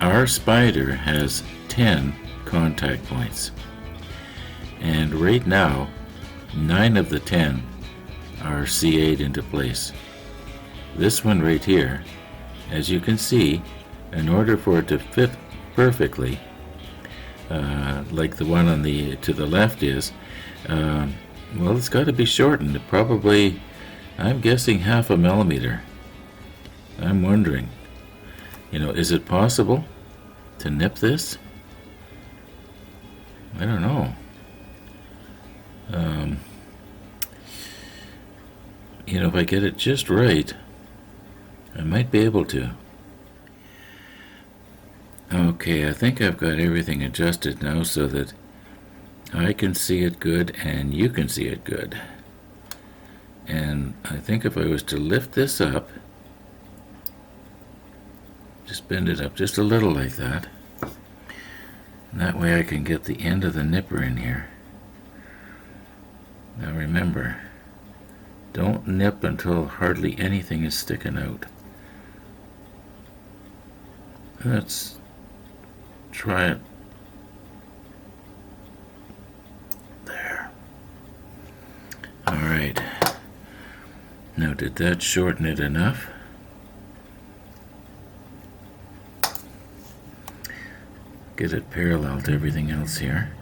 Our spider has 10 contact points, and right now 9 of the 10 are CA'd into place. This one right here, as you can see, in order for it to fit perfectly, like the one on to the left is, well, it's got to be shortened. Probably, I'm guessing 0.5 millimeter. I'm wondering, is it possible to nip this? I don't know. If I get it just right, I might be able to. Okay, I think I've got everything adjusted now so that I can see it good and you can see it good. And I think if I was to lift this up, just bend it up just a little like that, and that way I can get the end of the nipper in here. Now remember, don't nip until hardly anything is sticking out. Let's try it. There. Alright. Now, did that shorten it enough? Get it parallel to everything else here.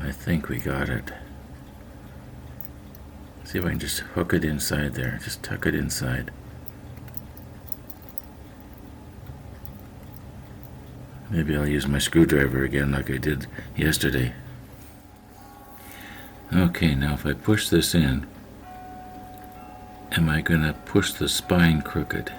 I think we got it. See if I can just hook it inside there. Just tuck it inside. Maybe I'll use my screwdriver again like I did yesterday. Okay, now if I push this in, am I going to push the spine crooked?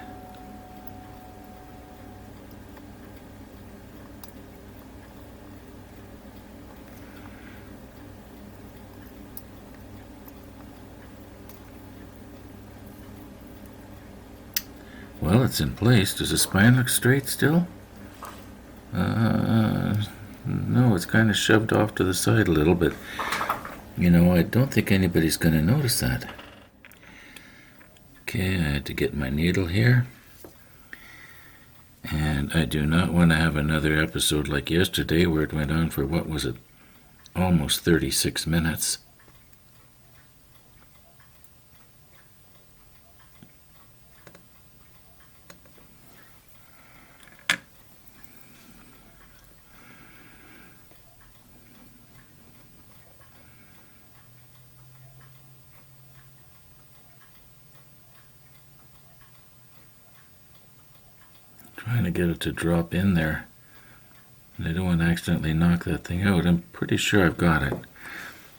Well, it's in place. Does the spine look straight still? No, it's kind of shoved off to the side a little bit. I don't think anybody's going to notice that. Okay, I had to get my needle here. And I do not want to have another episode like yesterday where it went on for, what was it, almost 36 minutes. Trying to get it to drop in there. I don't want to accidentally knock that thing out. I'm pretty sure I've got it.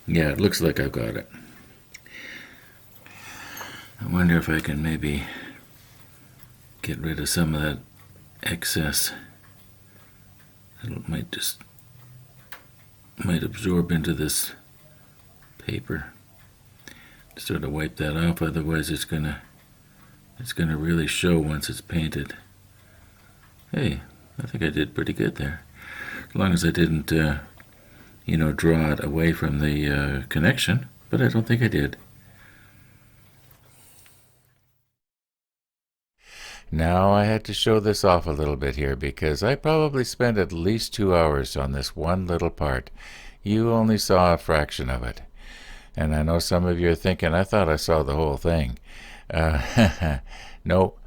Yeah, it looks like I've got it. I wonder if I can maybe get rid of some of that excess. It might absorb into this paper. Sort of wipe that off, otherwise it's gonna really show once it's painted. Hey, I think I did pretty good there. As long as I didn't, draw it away from the connection, but I don't think I did. Now I had to show this off a little bit here because I probably spent at least 2 hours on this one little part. You only saw a fraction of it. And I know some of you are thinking, I thought I saw the whole thing. Nope,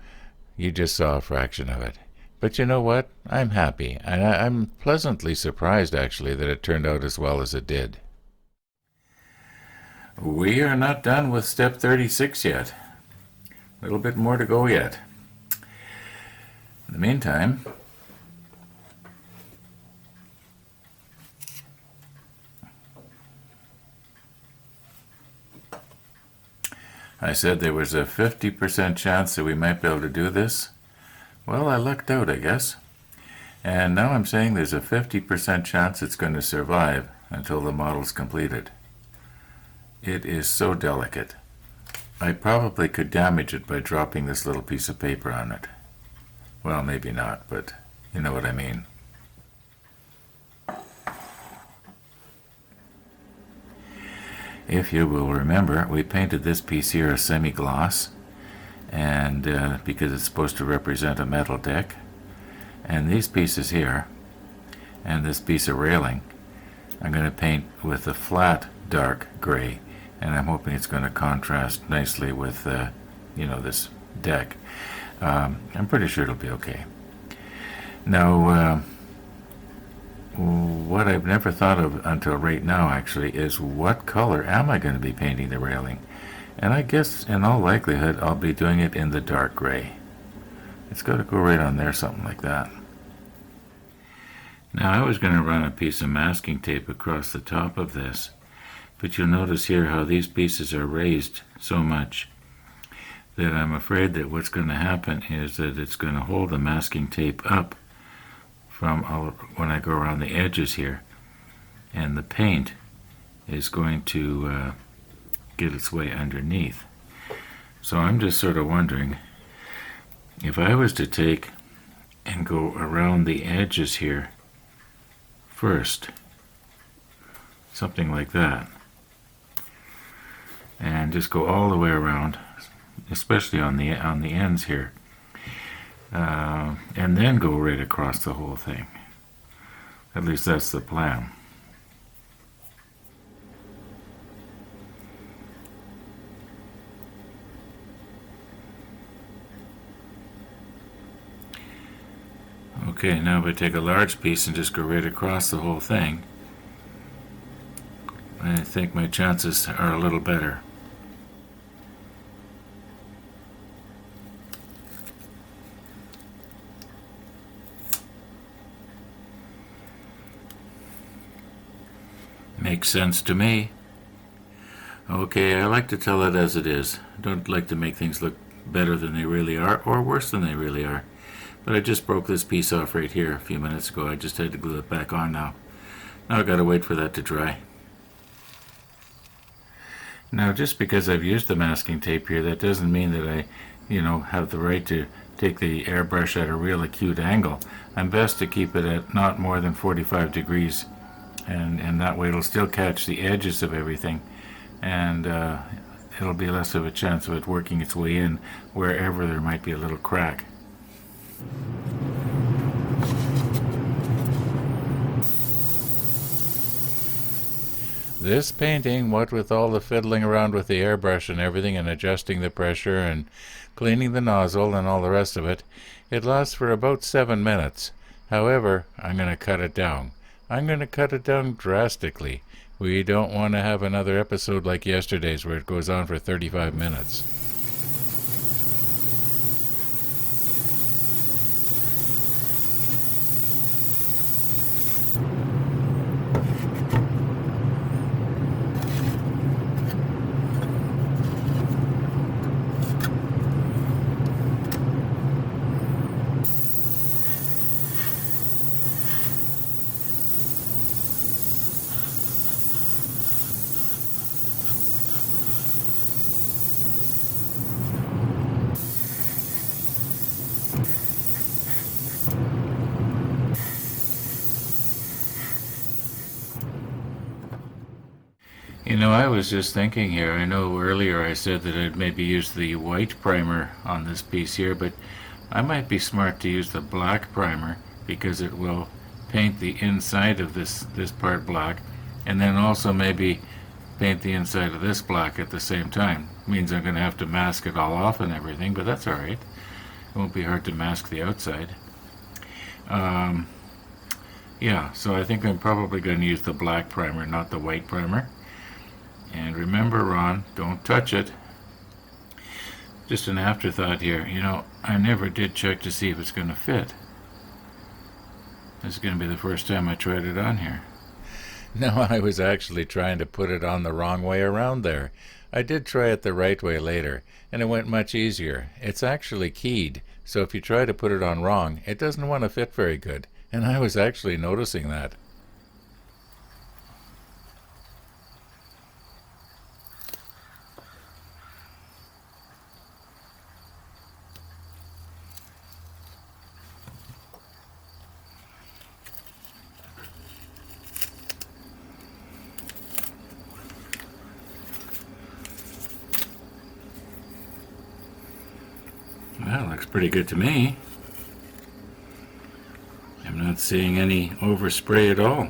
you just saw a fraction of it. But you know what? I'm happy, and I'm pleasantly surprised, actually, that it turned out as well as it did. We are not done with step 36 yet. A little bit more to go yet. In the meantime, I said there was a 50% chance that we might be able to do this. Well, I lucked out, I guess. And now I'm saying there's a 50% chance it's going to survive until the model's completed. It is so delicate. I probably could damage it by dropping this little piece of paper on it. Well, maybe not, but you know what I mean. If you will remember, we painted this piece here a semi-gloss, and because it's supposed to represent a metal deck. And these pieces here, and this piece of railing, I'm going to paint with a flat dark gray, and I'm hoping it's going to contrast nicely with this deck. I'm pretty sure it'll be okay. Now, what I've never thought of until right now actually is what color am I going to be painting the railing? And I guess in all likelihood I'll be doing it in the dark gray. It's got to go right on there, something like that. Now I was going to run a piece of masking tape across the top of this, but you'll notice here how these pieces are raised so much that I'm afraid that what's going to happen is that it's going to hold the masking tape up from when I go around the edges here, and the paint is going to get its way underneath. So I'm just sort of wondering if I was to take and go around the edges here first, something like that, and just go all the way around, especially on the ends here, and then go right across the whole thing. At least that's the plan. Okay, now if I take a large piece and just go right across the whole thing, I think my chances are a little better. Makes sense to me. Okay, I like to tell it as it is. I don't like to make things look better than they really are, or worse than they really are. But I just broke this piece off right here a few minutes ago. I just had to glue it back on now. Now I've got to wait for that to dry. Now just because I've used the masking tape here, that doesn't mean that I, have the right to take the airbrush at a real acute angle. I'm best to keep it at not more than 45 degrees. And that way it'll still catch the edges of everything, and it'll be less of a chance of it working its way in wherever there might be a little crack. This painting, what with all the fiddling around with the airbrush and everything and adjusting the pressure and cleaning the nozzle and all the rest of it, it lasts for about 7 minutes. However, I'm going to cut it down. I'm going to cut it down drastically. We don't want to have another episode like yesterday's where it goes on for 35 minutes. I was just thinking here, I know earlier I said that I'd maybe use the white primer on this piece here, but I might be smart to use the black primer because it will paint the inside of this part black, and then also maybe paint the inside of this black at the same time. Means I'm going to have to mask it all off and everything, but that's alright. It won't be hard to mask the outside. Yeah, so I think I'm probably going to use the black primer, not the white primer. And remember, Ron, don't touch it. Just an afterthought here. I never did check to see if it's going to fit. This is going to be the first time I tried it on here. No, I was actually trying to put it on the wrong way around there. I did try it the right way later, and it went much easier. It's actually keyed, so if you try to put it on wrong, it doesn't want to fit very good. And I was actually noticing that. Looks pretty good to me. I'm not seeing any overspray at all.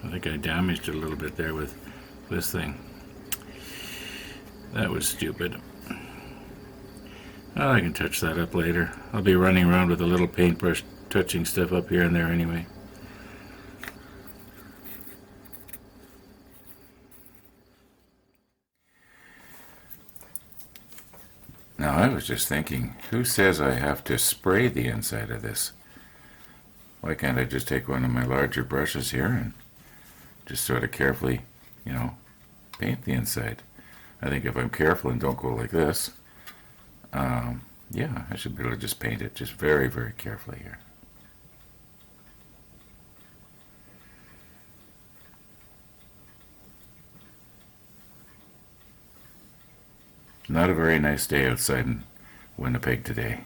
I think I damaged it a little bit there with this thing. That was stupid. Well, I can touch that up later. I'll be running around with a little paintbrush touching stuff up here and there anyway. Now, I was just thinking, who says I have to spray the inside of this? Why can't I just take one of my larger brushes here and just sort of carefully, paint the inside? I think if I'm careful and don't go like this, yeah, I should be able to just paint it just very, very carefully here. Not a very nice day outside in Winnipeg today.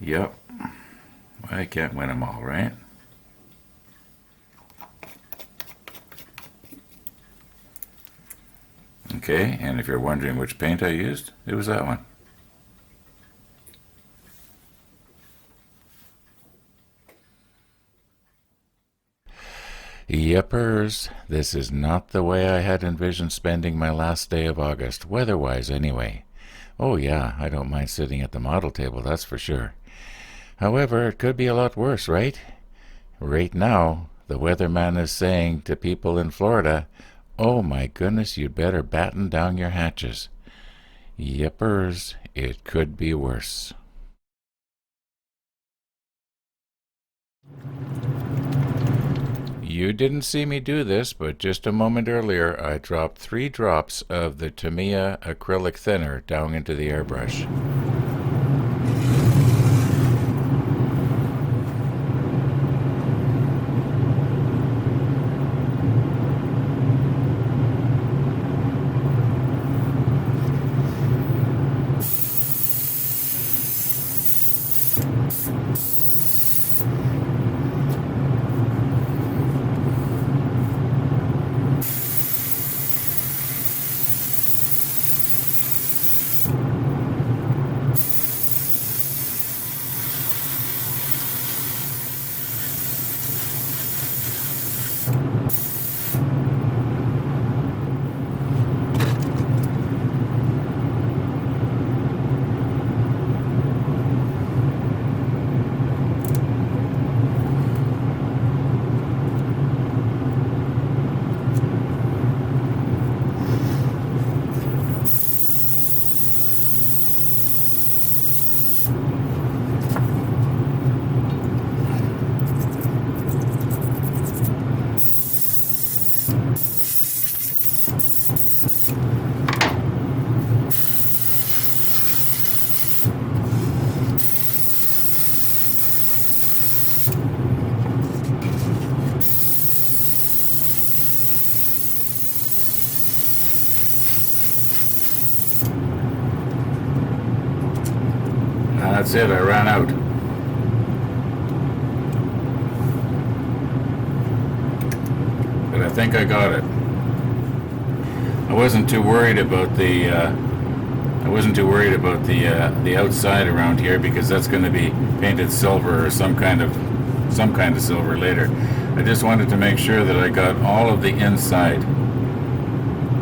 Yep. I can't win them all, right? Okay, and if you're wondering which paint I used, it was that one. Yepers, this is not the way I had envisioned spending my last day of August, weather-wise anyway. Oh yeah, I don't mind sitting at the model table, that's for sure. However, it could be a lot worse, right? Right now, the weatherman is saying to people in Florida, oh my goodness, you'd better batten down your hatches. Yepers, it could be worse. You didn't see me do this, but just a moment earlier I dropped 3 drops of the Tamiya acrylic thinner down into the airbrush. That's it, I ran out. But I think I got it. I wasn't too worried about the outside around here because that's going to be painted silver or some kind of silver later. I just wanted to make sure that I got all of the inside,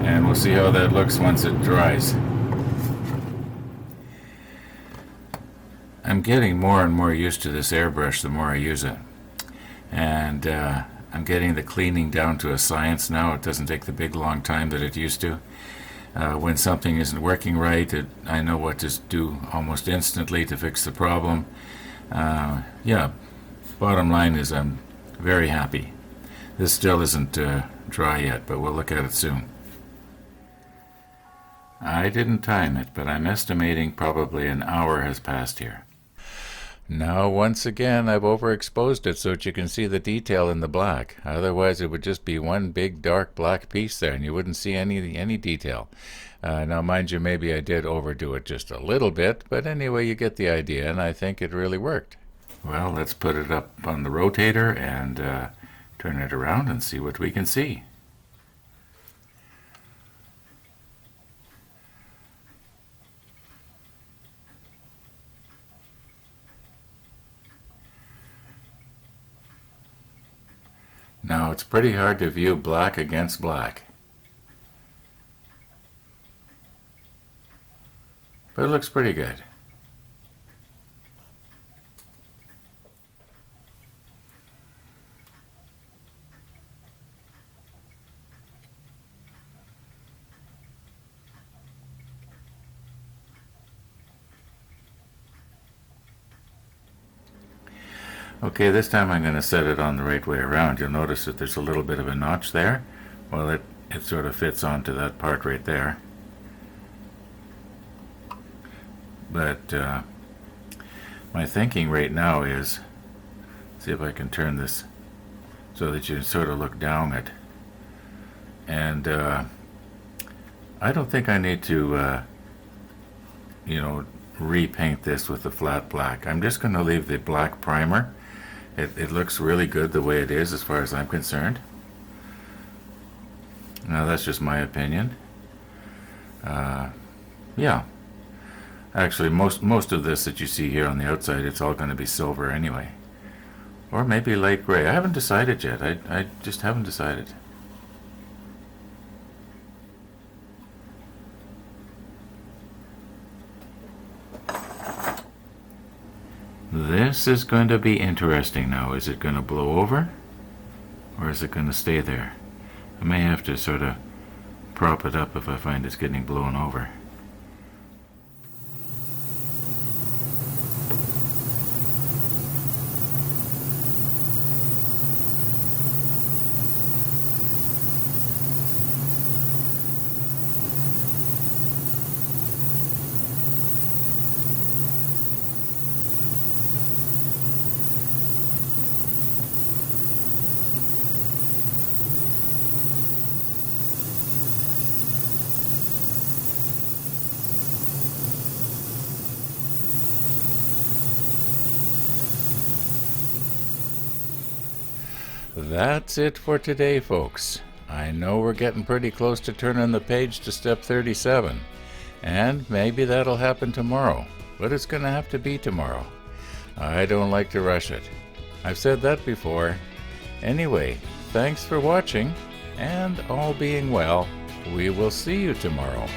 and we'll see how that looks once it dries. I'm getting more and more used to this airbrush the more I use it, and I'm getting the cleaning down to a science now. It doesn't take the big long time that it used to. When something isn't working right, I know what to do almost instantly to fix the problem. Yeah, bottom line is I'm very happy. This still isn't dry yet, but we'll look at it soon. I didn't time it, but I'm estimating probably an hour has passed here. Now, once again, I've overexposed it so that you can see the detail in the black. Otherwise, it would just be one big dark black piece there, and you wouldn't see any detail. Now, mind you, maybe I did overdo it just a little bit, but anyway, you get the idea, and I think it really worked. Well, let's put it up on the rotator and turn it around and see what we can see. Now it's pretty hard to view black against black, but it looks pretty good. Okay, this time I'm going to set it on the right way around. You'll notice that there's a little bit of a notch there. Well, it sort of fits onto that part right there. But my thinking right now is, see if I can turn this so that you sort of look down it. And I don't think I need to, repaint this with the flat black. I'm just going to leave the black primer. It looks really good the way it is as far as I'm concerned. Now that's just my opinion. Yeah. Actually, most of this that you see here on the outside, it's all going to be silver anyway. Or maybe light gray. I haven't decided yet. I just haven't decided. This is going to be interesting now. Is it going to blow over? Or is it going to stay there? I may have to sort of prop it up if I find it's getting blown over. That's it for today, folks. I know we're getting pretty close to turning the page to step 37, and maybe that'll happen tomorrow, but it's going to have to be tomorrow. I don't like to rush it. I've said that before. Anyway, thanks for watching, and all being well, we will see you tomorrow.